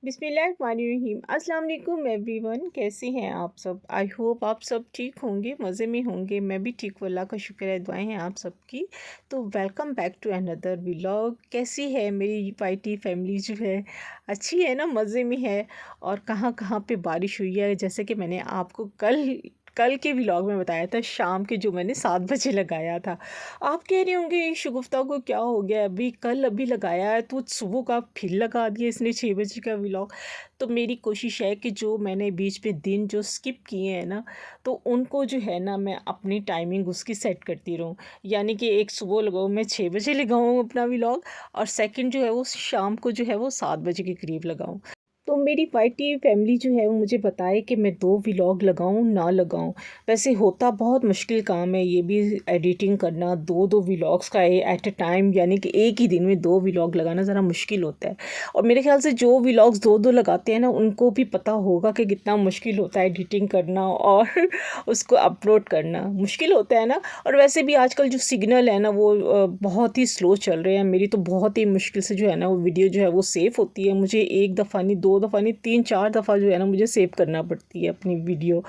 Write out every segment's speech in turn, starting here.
बिस्मिल्लाहिर्रहमानिर्रहीम। अस्सलाम वालेकुम एवरीवन, कैसे हैं आप सब। आई होप आप सब ठीक होंगे, मज़े में होंगे। मैं भी ठीक हूँ, अल्लाह का शुक्र है, दुआएं हैं आप सबकी। तो welcome back to another vlog. कैसी है मेरी वाईटी फैमिली जो है, अच्छी है ना, मज़े में है। और कहाँ कहाँ पे बारिश हुई है, जैसे कि मैंने आपको कल कल के व्लॉग में बताया था, शाम के जो मैंने 7 बजे लगाया था। आप कह रहे होंगे शगुफ्ता को क्या हो गया, अभी लगाया है तो सुबह का फिर लगा दिया इसने 6 बजे का व्लॉग। तो मेरी कोशिश है कि जो मैंने बीच में दिन जो स्किप किए हैं ना, तो उनको जो है ना मैं अपनी टाइमिंग उसकी सेट करती रहूँ। यानी कि एक सुबह लगाऊँ, मैं 6 बजे लगाऊँ अपना व्लॉग, और सेकंड जो है वो शाम को जो है वो 7 बजे के करीब लगाऊँ। तो मेरी वाईटी फैमिली जो है वो मुझे बताए कि मैं 2 व्लॉग लगाऊं ना लगाऊं। वैसे होता बहुत मुश्किल काम है ये भी, एडिटिंग करना दो दो व्लॉग्स का एट अ टाइम, यानी कि एक ही दिन में 2 व्लॉग लगाना ज़रा मुश्किल होता है। और मेरे ख्याल से जो व्लॉग्स दो दो लगाते हैं ना, उनको भी पता होगा कि कितना मुश्किल होता है एडिटिंग करना और उसको अपलोड करना मुश्किल होता है ना। और वैसे भी आजकल जो सिग्नल है ना वो बहुत ही स्लो चल रहे हैं। मेरी तो बहुत ही मुश्किल से जो है ना वो वीडियो जो है वो सेव होती है। मुझे एक दफ़ा नहीं, 2 दफ़ा नहीं, 3 4 दफ़ा जो है ना मुझे सेव करना पड़ती है अपनी वीडियो,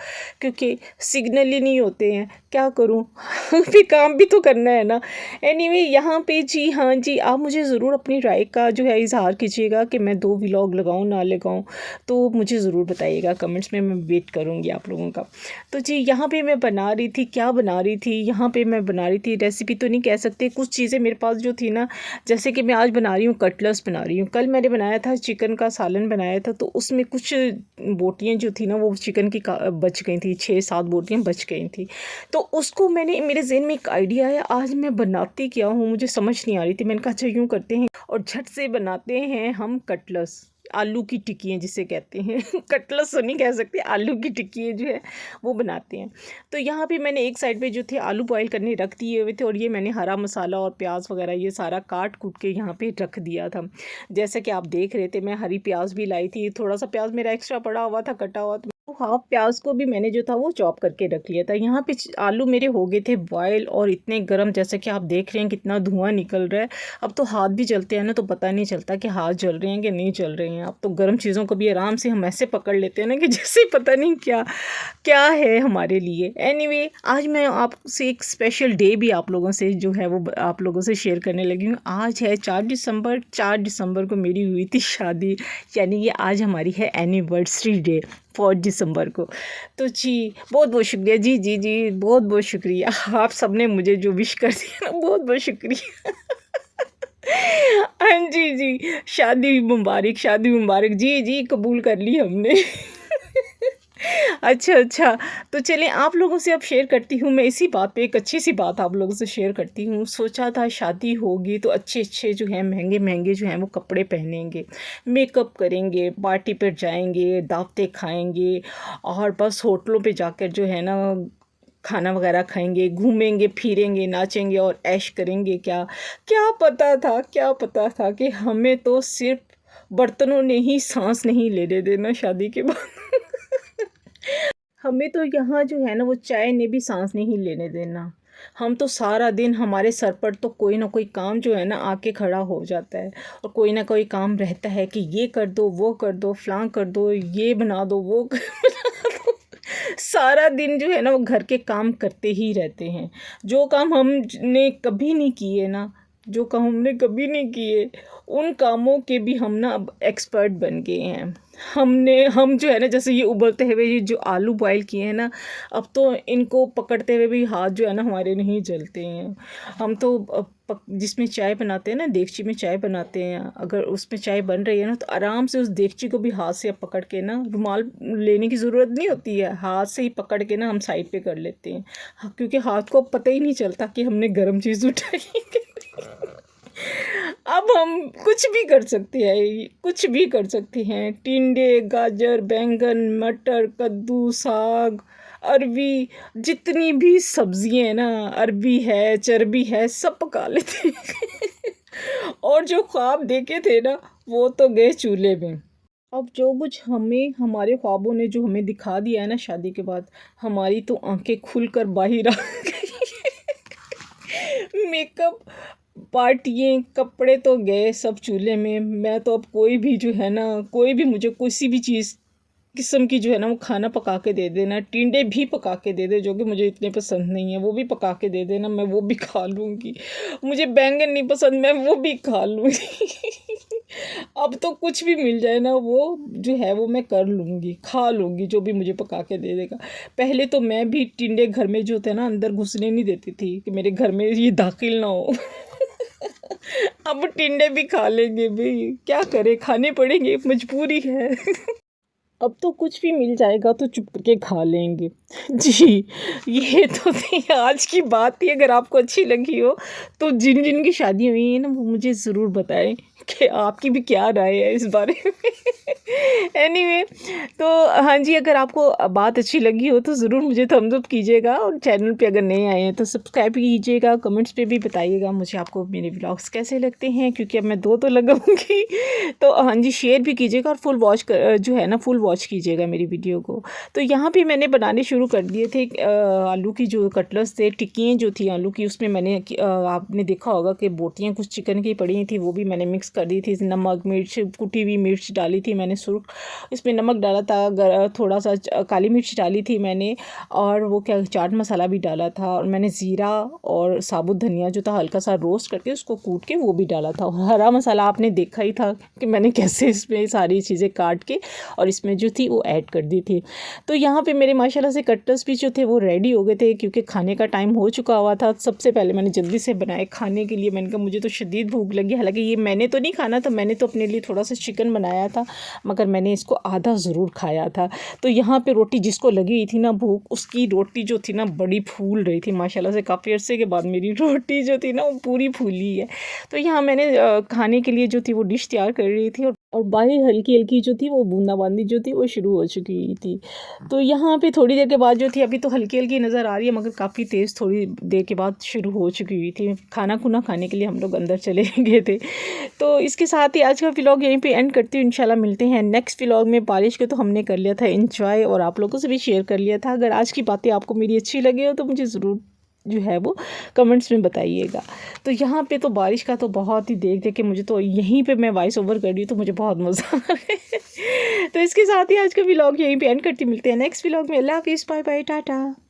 क्योंकि सिग्नल ही नहीं होते हैं। क्या करूं फिर काम भी तो करना है ना। एनीवे यहाँ पे जी, हाँ जी, आप मुझे ज़रूर अपनी राय का जो है इजहार कीजिएगा कि मैं 2 व्लॉग लगाऊं ना लगाऊं। तो मुझे ज़रूर बताइएगा कमेंट्स में, मैं वेट करूँगी आप लोगों का। तो जी यहाँ पे मैं बना रही थी, क्या बना रही थी, यहाँ पे मैं बना रही थी, रेसिपी तो नहीं कह सकते, कुछ चीज़ें मेरे पास जो थी ना। जैसे कि मैं आज बना रही हूँ कटलेट्स बना रही हूँ। कल मैंने बनाया था चिकन का सालन बनाया था, तो उसमें कुछ बोटियाँ जो थी ना वो चिकन की बच गई थी, 6 7 बोटियाँ बच गई थी। तो उसको मैंने, मेरे ज़हन में एक आइडिया आया, आज मैं बनाती क्या हूँ मुझे समझ नहीं आ रही थी। मैंने कहा अच्छा यूँ करते हैं और झट से बनाते हैं हम कटलेट्स, आलू की टिक्कियाँ जिसे कहते हैं कटलेट्स तो नहीं कह सकते, आलू की टिक्की जो है वो बनाते हैं। तो यहाँ पे मैंने एक साइड पे जो थे आलू बॉईल करने रख दिए हुए थे, और ये मैंने हरा मसाला और प्याज वगैरह ये सारा काट कूट के यहाँ पे रख दिया था। जैसे कि आप देख रहे थे, मैं हरी प्याज भी लाई थी, थोड़ा सा प्याज मेरा एक्स्ट्रा पड़ा हुआ था कटा हुआ, तो हाफ प्याज को भी मैंने जो था वो चॉप करके रख लिया था। यहाँ पे आलू मेरे हो गए थे बॉयल और इतने गर्म, जैसे कि आप देख रहे हैं कितना धुआं निकल रहा है। अब तो हाथ भी जलते हैं ना, तो पता नहीं चलता कि हाथ जल रहे हैं कि नहीं जल रहे हैं। अब तो गर्म चीज़ों को भी आराम से हम ऐसे पकड़ लेते हैं ना कि जैसे पता नहीं क्या क्या है हमारे लिए। एनीवे आज मैं आपसे एक स्पेशल डे भी आप लोगों से जो है वो आप लोगों से शेयर करने लगी हूँ। आज है 4 दिसंबर, 4 दिसंबर को मेरी हुई थी शादी, यानी कि आज हमारी है एनिवर्सरी डे, 4 दिसंबर को। तो जी बहुत बहुत शुक्रिया, जी जी जी बहुत बहुत शुक्रिया, आप सबने मुझे जो विश कर दिया ना, बहुत बहुत शुक्रिया हाँ जी जी, शादी मुबारक, शादी मुबारक, जी जी कबूल कर ली हमने अच्छा अच्छा। तो चलिए आप लोगों से अब शेयर करती हूँ मैं इसी बात पे, एक अच्छी सी बात आप लोगों से शेयर करती हूँ। सोचा था शादी होगी तो अच्छे अच्छे जो हैं महंगे महंगे जो हैं वो कपड़े पहनेंगे, मेकअप करेंगे, पार्टी पर जाएंगे, दावतें खाएंगे, और बस होटलों पे जाकर जो है ना खाना वगैरह खाएंगे, घूमेंगे फिरेंगे, नाचेंगे और ऐश करेंगे। क्या क्या पता था, क्या पता था कि हमें तो सिर्फ बर्तनों ने ही सांस नहीं लेने देना शादी के बाद हमें तो यहाँ जो है ना वो चाय ने भी सांस नहीं लेने देना। हम तो सारा दिन हमारे सर पर तो कोई ना कोई काम जो है ना आके खड़ा हो जाता है, और कोई ना कोई काम रहता है कि ये कर दो, वो कर दो, फलां कर दो, ये बना दो, वो बना दो। सारा दिन जो है ना वो घर के काम करते ही रहते हैं। जो काम हमने कभी नहीं किए ना, जो काम हमने कभी नहीं किए, उन कामों के भी हम ना अब एक्सपर्ट बन गए हैं। हम जो है ना, जैसे ये उबलते हुए ये जो आलू बॉयल किए हैं ना, अब तो इनको पकड़ते हुए भी हाथ जो है ना हमारे नहीं जलते हैं। हम तो जिसमें चाय बनाते हैं ना, देगची में चाय बनाते हैं, अगर उसमें चाय बन रही है ना तो आराम से उस देगची को भी हाथ से पकड़ के ना, रुमाल लेने की ज़रूरत नहीं होती है, हाथ से ही पकड़ के ना हम साइड पे कर लेते हैं। क्योंकि हाथ को पता ही नहीं चलता कि हमने गर्म चीज़ उठाई अब हम कुछ भी कर सकते हैं, कुछ भी कर सकते हैं। टिंडे, गाजर, बैंगन, मटर, कद्दू, साग, अरबी, जितनी भी सब्जियां हैं ना, अरबी है, चरबी है, सब पका लेते हैं और जो ख्वाब देखे थे ना वो तो गए चूल्हे में। अब जो कुछ हमें हमारे ख्वाबों ने जो हमें दिखा दिया है ना शादी के बाद, हमारी तो आंखें खुलकर बाहर आ गई मेकअप पार्टियाँ, कपड़े तो गए सब चूल्हे में। मैं तो अब कोई भी जो है ना, कोई भी मुझे किसी भी चीज़ किस्म की जो है ना वो खाना पका के दे देना, टिंडे भी पका के दे दे जो कि मुझे इतने पसंद नहीं है, वो भी पका के दे देना, मैं वो भी खा लूँगी। मुझे बैंगन नहीं पसंद, मैं वो भी खा लूँगी। अब तो कुछ भी मिल जाए ना, वो जो है वो मैं कर लूँगी, खा लूँगी, जो भी मुझे पका के दे देगा। पहले तो मैं भी टिंडे घर में जो थे ना अंदर घुसने नहीं देती थी कि मेरे घर में ये दाखिल ना हो। अब टिंडे भी खा लेंगे भाई, क्या करें, खाने पड़ेंगे, मजबूरी है। अब तो कुछ भी मिल जाएगा तो चुप करके खा लेंगे। जी, ये तो थी आज की बात थी। अगर आपको अच्छी लगी हो तो जिन-जिन की शादी हुई है ना वो मुझे ज़रूर बताएँ कि आपकी भी क्या राय है इस बारे में। एनीवे, तो हाँ जी, अगर आपको बात अच्छी लगी हो तो ज़रूर मुझे थम्स अप कीजिएगा और चैनल पे अगर नए आए हैं तो सब्सक्राइब कीजिएगा, कमेंट्स पे भी बताइएगा मुझे आपको मेरे व्लॉग्स कैसे लगते हैं, क्योंकि अब मैं 2 तो लगाऊँगी। तो हाँ जी, शेयर भी कीजिएगा और फुल वॉच जो है ना फुल वॉच कीजिएगा मेरी वीडियो को। तो यहाँ पे मैंने बनाने शुरू कर दिए थे आलू की जो कटलेट्स थे, टिक्कियाँ जो थी आलू की, उसमें मैंने आपने देखा होगा कि बोटियाँ कुछ चिकन की पड़ी थी, वो भी मैंने मिक्स कर दी थी। नमक, मिर्च, कुटी हुई मिर्च डाली थी मैंने, सुर्ख इसमें नमक डाला था, थोड़ा सा काली मिर्च डाली थी मैंने, और वो क्या चाट मसाला भी डाला था, और मैंने ज़ीरा और साबुत धनिया जो था हल्का सा रोस्ट करके उसको कूट के वो भी डाला था। और हरा मसाला आपने देखा ही था कि मैंने कैसे इसमें सारी चीज़ें काट के और इसमें जो थी वो ऐड कर दी थी। तो यहाँ पे मेरे माशाल्लाह से कटलेट्स भी जो थे वो रेडी हो गए थे, क्योंकि खाने का टाइम हो चुका हुआ था। सबसे पहले मैंने जल्दी से बनाए खाने के लिए। मैंने कहा मुझे तो शदीद भूख लगी, हालांकि ये मैंने तो नहीं खाना था, मैंने तो अपने लिए थोड़ा सा चिकन बनाया था, मगर मैंने इसको आधा ज़रूर खाया था। तो यहाँ पे रोटी जिसको लगी हुई थी ना भूख, उसकी रोटी जो थी ना बड़ी फूल रही थी माशाल्लाह से। काफ़ी अरसे के बाद मेरी रोटी जो थी ना वो पूरी फूली है। तो यहाँ मैंने खाने के लिए जो थी वो डिश तैयार कर रही थी, और बाहर हल्की-हल्की जो थी वो बूंदाबांदी जो थी वो शुरू हो चुकी थी। तो यहाँ पे थोड़ी देर के बाद जो थी, अभी तो हल्की-हल्की नज़र आ रही है मगर काफ़ी तेज़ थोड़ी देर के बाद शुरू हो चुकी हुई थी। खाना-खुना खाने के लिए हम लोग अंदर चले गए थे। तो इसके साथ ही आज का व्लॉग यहीं पे एंड करती हूँ। इंशाल्लाह मिलते हैं नेक्स्ट व्लॉग में। बारिश के तो हमने कर लिया था एन्जॉय और आप लोगों से भी शेयर कर लिया था। अगर आज की बातें आपको मेरी अच्छी लगी हो तो मुझे ज़रूर जो है वो कमेंट्स में बताइएगा। तो यहाँ पे तो बारिश का तो बहुत ही देख के मुझे तो यहीं पे मैं वॉइस ओवर कर रही हूँ तो मुझे बहुत मज़ा आ रहा है। तो इसके साथ ही आज का व्लॉग यहीं पे एंड करती, मिलते हैं नेक्स्ट व्लॉग में। अल्लाह हाफ़िज़, बाय बाय, टाटा।